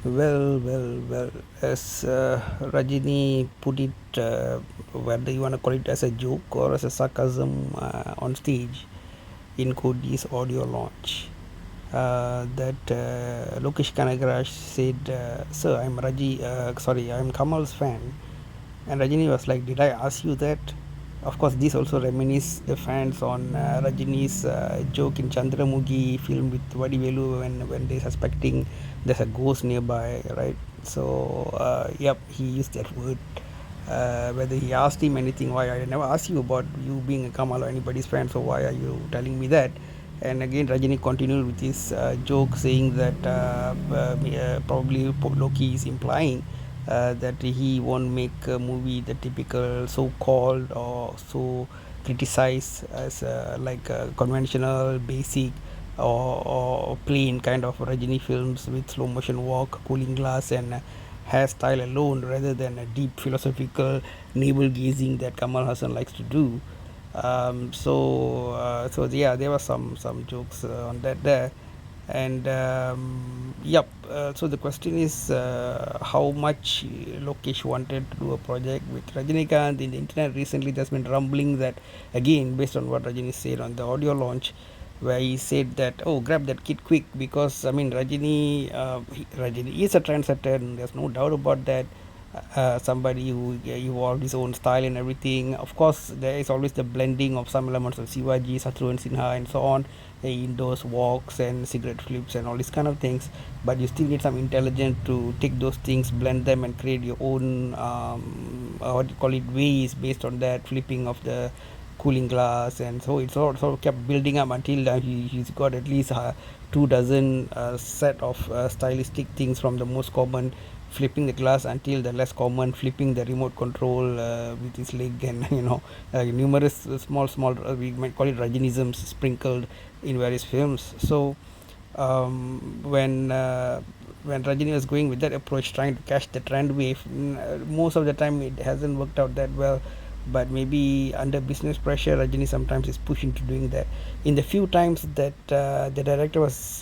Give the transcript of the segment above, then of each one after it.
Well. As Rajini put it, whether you want to call it as a joke or as a sarcasm on stage in Coolie's audio launch, that Lokesh Kanagaraj said, "Sir, I'm Kamal's fan," and Rajini was like, "Did I ask you that?" Of course, this also reminisces the fans on Rajini's joke in Chandramukhi film with Vadivelu when they suspecting there's a ghost nearby, right? So, yep, he used that word. Whether he asked him anything, why I never asked you about you being a Kamal or anybody's friend, so why are you telling me that? And again, Rajini continued with his joke saying that probably Loki is implying that he won't make a movie the typical so-called or so criticized as like conventional, basic, or plain kind of Rajini films with slow motion walk, cooling glass, and hairstyle alone, rather than a deep philosophical navel gazing that Kamal Haasan likes to do. So yeah, there were some jokes on that there, and yep. So the question is, how much Lokesh wanted to do a project with Rajinikanth. In the internet recently, there's been rumbling that, again, based on what Rajini said on the audio launch, where he said that, oh, grab that kid quick, because I mean Rajini is a trendsetter, and there's no doubt about that. Somebody who evolved his own style and everything. Of course, there is always the blending of some elements of Shivaji, Shatrughan Sinha, and so on, in those walks and cigarette flips and all these kind of things. But you still need some intelligence to take those things, blend them, and create your own what do you call it, ways based on that flipping of the cooling glass. And so it sort of kept building up until he's got at least 2 dozen set of stylistic things, from the most common flipping the glass until the less common flipping the remote control with his leg, and numerous small we might call it Rajinisms sprinkled in various films. So when Rajini was going with that approach, trying to catch the trend wave, most of the time it hasn't worked out that well. But maybe under business pressure, Rajini sometimes is pushed into doing that. In the few times that the director was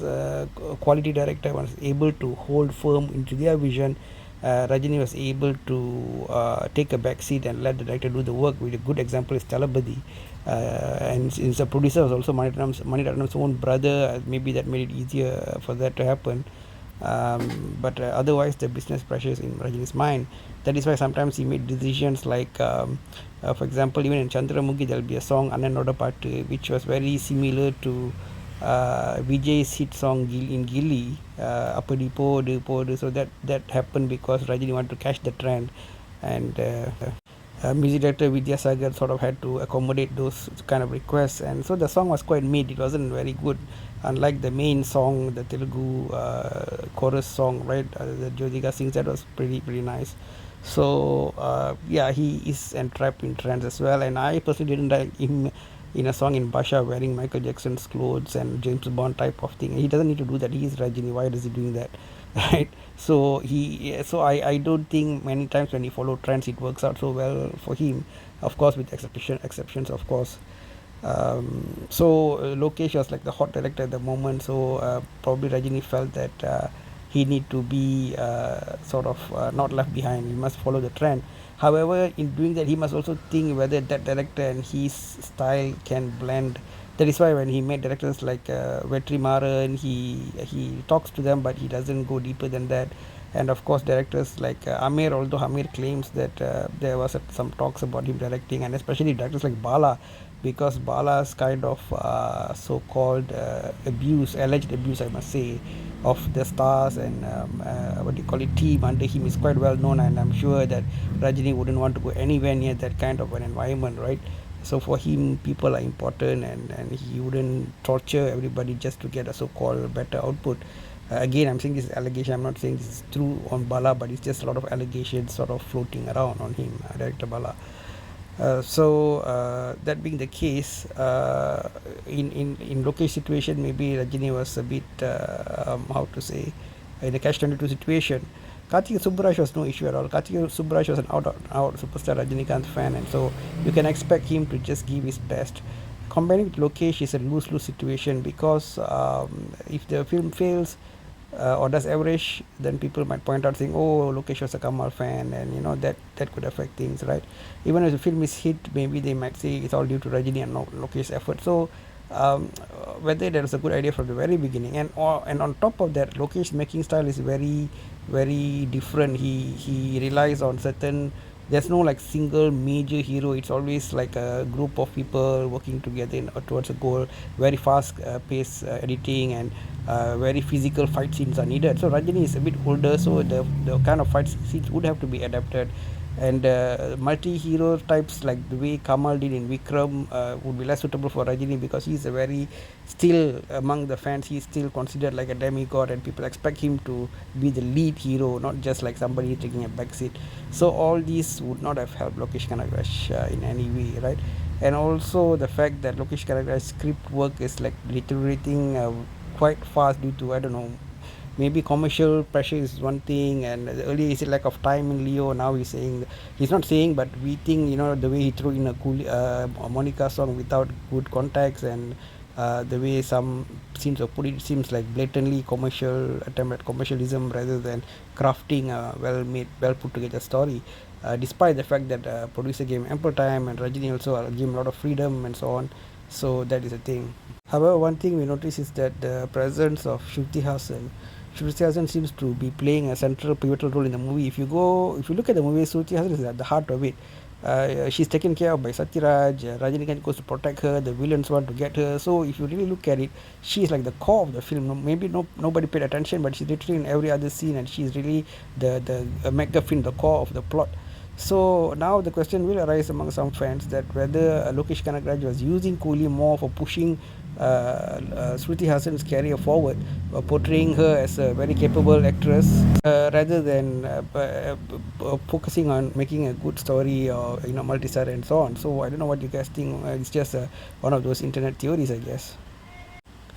quality director was able to hold firm into their vision, Rajini was able to take a back seat and let the director do the work. With a good example is Talabadi, and since the producer was also Maniratnam's own brother, maybe that made it easier for that to happen. But otherwise, the business pressures in Rajini's mind. That is why sometimes he made decisions like, for example, even in Chandramukhi, there will be a song Annanoda Paattu, which was very similar to Vijay's hit song in Gilly, Appadi Podu Podu. So that happened because Rajini wanted to catch the trend, and music director Vidyasagar sort of had to accommodate those kind of requests, and so the song was quite mid. It wasn't very good, unlike the main song, the Telugu chorus song, right? That Jyotika sings, that was pretty nice. So yeah, he is entrapped in trends as well, and I personally didn't like him in a song in Basha wearing Michael Jackson's clothes and James Bond type of thing. He doesn't need to do that. He is Rajini. Why is he doing that? Right? So I don't think many times when he follow trends it works out so well for him. Of course, with exceptions, of course. So Lokesh was like the hot director at the moment. So probably Rajini felt that he need to be sort of not left behind. He must follow the trend. However, in doing that, he must also think whether that director and his style can blend. That is why when he met directors like Vetri Maran, he talks to them, but he doesn't go deeper than that. And of course, directors like Amir, although Amir claims that there was some talks about him directing, and especially directors like Bala, because Bala's kind of so-called alleged abuse, I must say, of the stars and what do you call it, team under him is quite well known, and I'm sure that Rajini wouldn't want to go anywhere near that kind of an environment, right? So for him, people are important, and he wouldn't torture everybody just to get a so-called better output. Again, I'm saying this is allegation. I'm not saying this is true on Bala, but it's just a lot of allegations sort of floating around on him, Director Bala. That being the case, in Lokesh situation, maybe Rajini was a bit how to say, in the catch-22 situation. Karthik Subbaraj was no issue at all. Karthik Subbaraj was an out superstar Rajinikanth fan, and so you can expect him to just give his best. Combining with Lokesh is a lose-lose situation, because if the film fails, or does average, then people might point out saying, oh, Lokesh was a Kamal fan, and that could affect things, right? Even if the film is hit, maybe they might say it's all due to Rajini and Lokesh's effort. So whether that was a good idea from the very beginning, and on top of that, Lokesh's making style is very very different. He relies on certain, there's no like single major hero. It's always like a group of people working together towards a goal. Very fast pace editing, and very physical fight scenes are needed. So Rajini is a bit older, so the kind of fight scenes would have to be adapted. And multi-hero types like the way Kamal did in Vikram would be less suitable for Rajini, because he's a very, still among the fans, he's still considered like a demigod, and people expect him to be the lead hero, not just like somebody taking a backseat. So all these would not have helped Lokesh Kanagaraj in any way, right? And also the fact that Lokesh Kanagaraj's script work is like deteriorating quite fast due to, I don't know, maybe commercial pressure is one thing, and earlier he said lack of time in Leo. Now he's saying, he's not saying, but we think, the way he threw in a Coolie, Monica song without good context, and the way some scenes are put, it seems like blatantly commercial, attempt at commercialism rather than crafting a well made, well put together story. Despite the fact that producer gave him ample time, and Rajini also gave him a lot of freedom and so on. So that is a thing. However, one thing we notice is that the presence of Shruti Haasan seems to be playing a central pivotal role in the movie. If you look at the movie, Shruti Haasan is at the heart of it. She's taken care of by Satyaraj. Rajinikanth goes to protect her. The villains want to get her. So if you really look at it, she's like the core of the film. Maybe nobody paid attention, but she's literally in every other scene, and she's really the MacGuffin, the core of the plot. So now the question will arise among some fans that whether Lokesh Kanagaraj was using Coolie more for pushing Shruti Haasan's career forward, portraying her as a very capable actress, rather than focusing on making a good story, or multi-star and so on. So I don't know what you guys think. It's just one of those internet theories, I guess.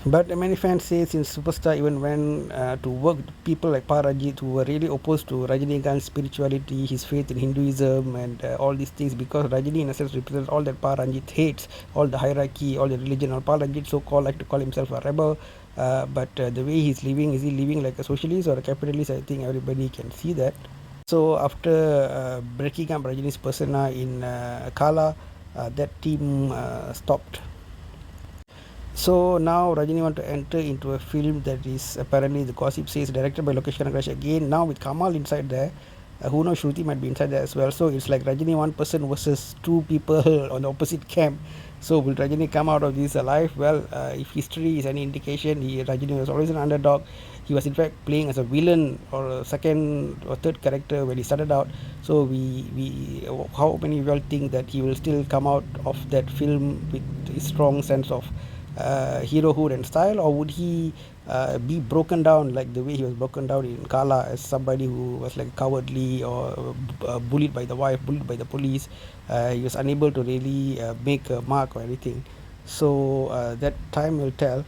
But many fans say since Superstar even went to work with people like Parajit, who were really opposed to Rajinikanth's spirituality, his faith in Hinduism, and all these things, because Rajini in a sense represents all that Parajit hates, all the hierarchy, all the religion. Or Parajit so-called like to call himself a rebel, but the way he's living, is he living like a socialist or a capitalist? I think everybody can see that. So after breaking up Rajini's persona in Kala, that team stopped. So now Rajini want to enter into a film that is apparently, the gossip says, directed by Lokesh Kanagaraj again. Now with Kamal inside there, who knows, Shruti might be inside there as well. So it's like Rajini one person versus two people on the opposite camp. So will Rajini come out of this alive? Well, if history is any indication, Rajini was always an underdog. He was in fact playing as a villain or a second or third character when he started out. So we how many of you all think that he will still come out of that film with a strong sense of herohood and style, or would he be broken down like the way he was broken down in Kala, as somebody who was like cowardly, or bullied by the wife, bullied by the police? He was unable to really make a mark or anything. So that time will tell.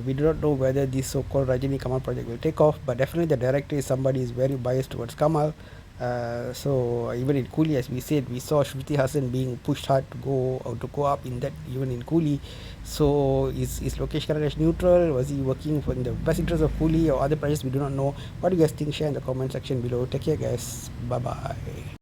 We do not know whether this so-called Rajini Kamal project will take off, but definitely the director is somebody who is very biased towards Kamal. So even in Coolie, as we said, we saw Shruti Haasan being pushed hard to go up in that, even in Coolie. So is Lokesh Kanagaraj neutral? Was he working for the best interest of Coolie or other projects? We do not know. What do you guys think? Share in the comment section below. Take care, guys. Bye bye.